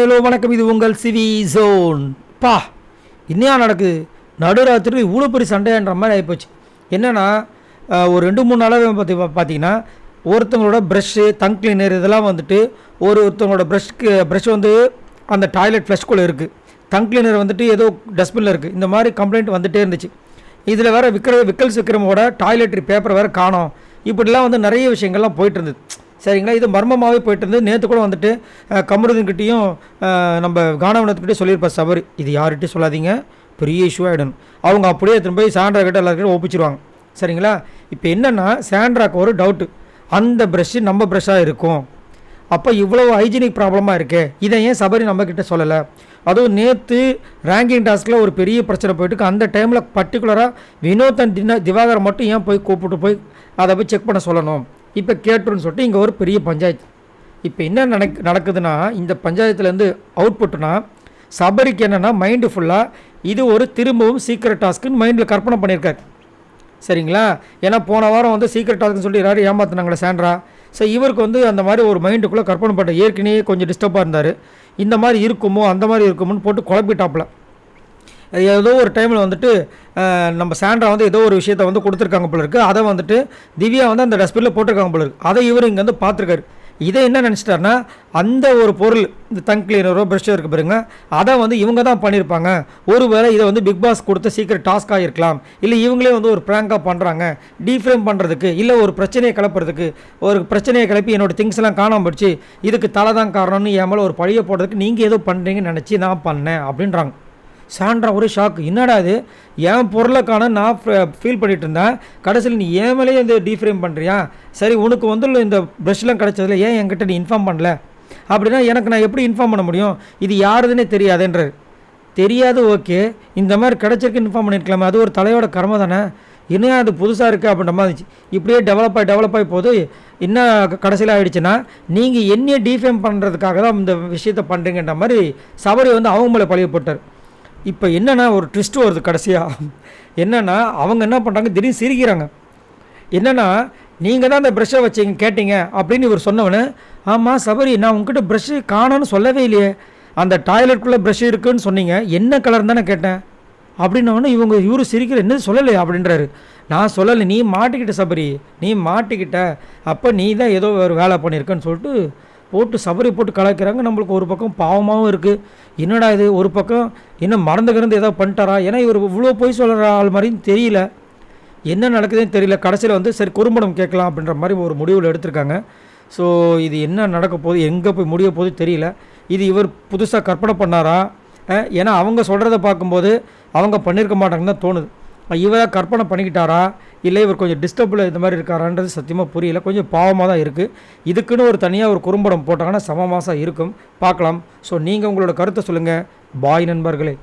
Hello வணக்கம். இது உங்கள் சிவி ஜோன். பா இன்னையா நடக்குது நடுராத்திரி இவ்வளோ பெரிய சண்டைன்ற மாதிரி ஆகிப்போச்சு. என்னென்னா ஒரு 2-3 நாளாகவே பார்த்தீங்கன்னா ஒருத்தவங்களோட ப்ரஷ்ஷு டங் கிளீனர் இதெல்லாம் வந்துட்டு ஒருத்தவங்களோட ப்ரஷ் வந்து அந்த டாய்லெட் ஃப்ளஷ்குள்ளே இருக்குது, டங் கிளீனர் வந்துட்டு ஏதோ டஸ்ட்பினில் இருக்குது. இந்த மாதிரி கம்ப்ளைண்ட் வந்துகிட்டே இருந்துச்சு. இதில் வேறு விக்கல்ஸ் விக்ரமோட டாய்லெட்ரி பேப்பர் வேறு காணோம். இப்படிலாம் வந்து நிறைய விஷயங்கள்லாம் போயிட்டு இருந்தது. சரிங்களா, இது மர்மமாகவே போயிட்டு இருந்து நேற்று கூட வந்துட்டு கமருதன்கிட்டையும் நம்ம கானவனத்துக்கிட்டே சொல்லியிருப்பார் சபரி, இது யார்கிட்டையும் சொல்லாதீங்க, பெரிய இஷ்யூ ஆகிடணும். அவங்க அப்படியே திரும்ப போய் சாண்ட்ரா கிட்ட எல்லாருக்கிட்ட ஒப்பிச்சிருவாங்க. சரிங்களா, இப்போ என்னென்னா சாண்ட்ராக்கு ஒரு டவுட்டு, அந்த ப்ரஷ்ஷு நம்ம ப்ரஷ்ஷாக இருக்கும், அப்போ இவ்வளோ ஹைஜீனிக் ப்ராப்ளமாக இருக்கே, இதை ஏன் சபரி நம்மக்கிட்ட சொல்லலை? அதுவும் நேற்று ரேங்கிங் டாஸ்கில் ஒரு பெரிய பிரச்சனை போயிட்டு அந்த டைமில் பர்டிகுலராக வினோத் அண்ட் திவாகர் மட்டும் ஏன் போய் கூப்பிட்டு போய் அதை போய் செக் பண்ண சொல்லணும்? இப்போ கேட்டுருன்னு சொல்லிட்டு இங்கே ஒரு பெரிய பஞ்சாயத்து. இப்போ என்ன நடக்குதுன்னா, இந்த பஞ்சாயத்துலேருந்து அவுட்புட்னா சபரிக்கு என்னென்னா மைண்டு ஃபுல்லாக இது ஒரு திரும்பவும் சீக்ரெட் டாஸ்க்குன்னு மைண்டில் கற்பனை பண்ணியிருக்காரு. சரிங்களா, ஏன்னா போன வாரம் வந்து சீக்ரெட் டாஸ்க்குன்னு சொல்லி யாரும் ஏமாத்தினாங்களே சாண்ட்ரா. ஸோ இவருக்கு வந்து அந்த மாதிரி ஒரு மைண்டுக்குள்ளே கற்பனை பண்ண ஏற்கனவே கொஞ்சம் டிஸ்டர்பாக இருந்தார். இந்த மாதிரி இருக்குமோ அந்த மாதிரி இருக்குமோன்னு போட்டு குழப்பிட்டாப்பில். ஏதோ ஒரு டைமில் வந்துட்டு நம்ம சாண்ட்ரா வந்து ஏதோ ஒரு விஷயத்தை வந்து கொடுத்துருக்காங்க போல இருக்குது, அதை வந்துட்டு திவ்யா வந்து அந்த டஸ்ட்பினில் போட்டிருக்காங்க போல இருக்குது. அதை இவர் இங்கே வந்து பார்த்துருக்காரு. இதை என்ன நினச்சிட்டாருன்னா, அந்த ஒரு பொருள் இந்த டங் கிளீனரோ ப்ரஷ்ஷோ இருக்குது பாருங்க, அதை வந்து இவங்க தான் பண்ணியிருப்பாங்க. ஒருவேளை இதை வந்து பிக் பாஸ் கொடுத்த சீக்கிரம் டாஸ்க்காக இருக்கலாம், இல்லை இவங்களே வந்து ஒரு ப்ராங்காக பண்ணுறாங்க டீஃப்ரேம் பண்ணுறதுக்கு, இல்லை ஒரு பிரச்சனையை கிளப்புறதுக்கு. ஒரு பிரச்சனையை கிளப்பி என்னோடய திங்ஸ் எல்லாம் காணாமல் போயிடுச்சு, இதுக்கு தலை தான் காரணம்னு என் மேலே ஒரு பழியை போடுறதுக்கு நீங்கள் ஏதோ பண்ணுறீங்கன்னு நினச்சி நான் பண்ணேன் அப்படின்றாங்க. சாண்ட்ரா ஒரு ஷாக்கு, என்னடா இது, என் பொருளைக்கான நான் ஃபீல் பண்ணிகிட்டு இருந்தேன், கடைசியில் நீ ஏன் மேலேயே இந்த டீஃப்ரேம் பண்ணுறியா? சரி, உனக்கு வந்து இந்த ப்ரஷ்லாம் கிடச்சதில் ஏன் என்கிட்ட நீ இன்ஃபார்ம் பண்ணல? அப்படின்னா எனக்கு நான் எப்படி இன்ஃபார்ம் பண்ண முடியும்? இது யாருதுன்னே தெரியாதுன்றார். தெரியாது, ஓகே, இந்த மாதிரி கிடச்சிருக்கு இன்ஃபார்ம் பண்ணியிருக்கலாமே, அது ஒரு தலையோட கர்மம் தானே, இன்னும் அது புதுசாக இருக்குது அப்படின்ற மாதிரி இருந்துச்சு. இப்படியே டெவலப் ஆகி போது என்ன கடைசியில் ஆகிடுச்சுன்னா, நீங்கள் என்னையை டீஃபேம் பண்ணுறதுக்காக தான் இந்த விஷயத்தை பண்ணுறீங்கன்ற மாதிரி சபரி வந்து அவங்க மேலே பழிய போட்டார். இப்போ என்னென்னா ஒரு ட்விஸ்ட் வருது கடைசியாக. என்னென்னா அவங்க என்ன பண்ணுறாங்க, திடீர்னு சிரிக்கிறாங்க. என்னென்னா, நீங்கள் தான் அந்த ப்ரஷ்ஷை வச்சிங்க கேட்டீங்க அப்படின்னு இவர் சொன்னவனே, ஆமாம் சபரி, நான் உங்ககிட்ட ப்ரஷ்ஷு காணோன்னு சொல்லவே இல்லையே, அந்த டாய்லெட்குள்ளே ப்ரஷ் இருக்குதுன்னு சொன்னீங்க, என்ன கலர் தானே கேட்டேன் அப்படின்னவொன்னே இவரு சிரிக்கிற, என்னது சொல்லலை அப்படின்றாரு. நான் சொல்லலை, நீ மாட்டிக்கிட்ட சபரி, நீ மாட்டிக்கிட்ட, அப்போ நீ தான் ஏதோ ஒரு வேலை பண்ணியிருக்கன்னு சொல்லிட்டு போட்டு சபரி போட்டு கலாய்க்கிறாங்க. நம்மளுக்கு ஒரு பக்கம் பாவமாகவும் இருக்குது, என்னடா இது, ஒரு பக்கம் இன்னும் மறந்துக்கிறது ஏதோ பண்ணிட்டாரா, ஏன்னா இவர் இவ்வளோ போய் சொல்கிற ஆள் மாதிரின்னு தெரியல, என்ன நடக்குதுன்னு தெரியல. கடைசியில் வந்து சரி குறும்படம் கேட்கலாம் அப்படின்ற மாதிரி ஒரு முடிவில் எடுத்திருக்காங்க. ஸோ இது என்ன நடக்க போகுது, எங்கே போய் முடிய போகுது தெரியல. இது இவர் புதுசாக கற்பனை பண்ணாரா? ஏன்னா அவங்க சொல்கிறத பார்க்கும்போது அவங்க பண்ணியிருக்க மாட்டாங்கன்னு தான் தோணுது. இவராக கற்பனை பண்ணிக்கிட்டாரா, இல்லை இவர் கொஞ்சம் டிஸ்டர்பில் இந்த மாதிரி இருக்காரான்றது சத்தியமாக புரியல. கொஞ்சம் பாவமாக தான் இருக்குது. இதுக்குன்னு ஒரு தனியாக ஒரு குறும்படம் போட்டாங்கன்னா சமமாசம் இருக்கும், பார்க்கலாம். ஸோ நீங்கள் உங்களோட கருத்தை சொல்லுங்கள். பாய் நண்பர்களே.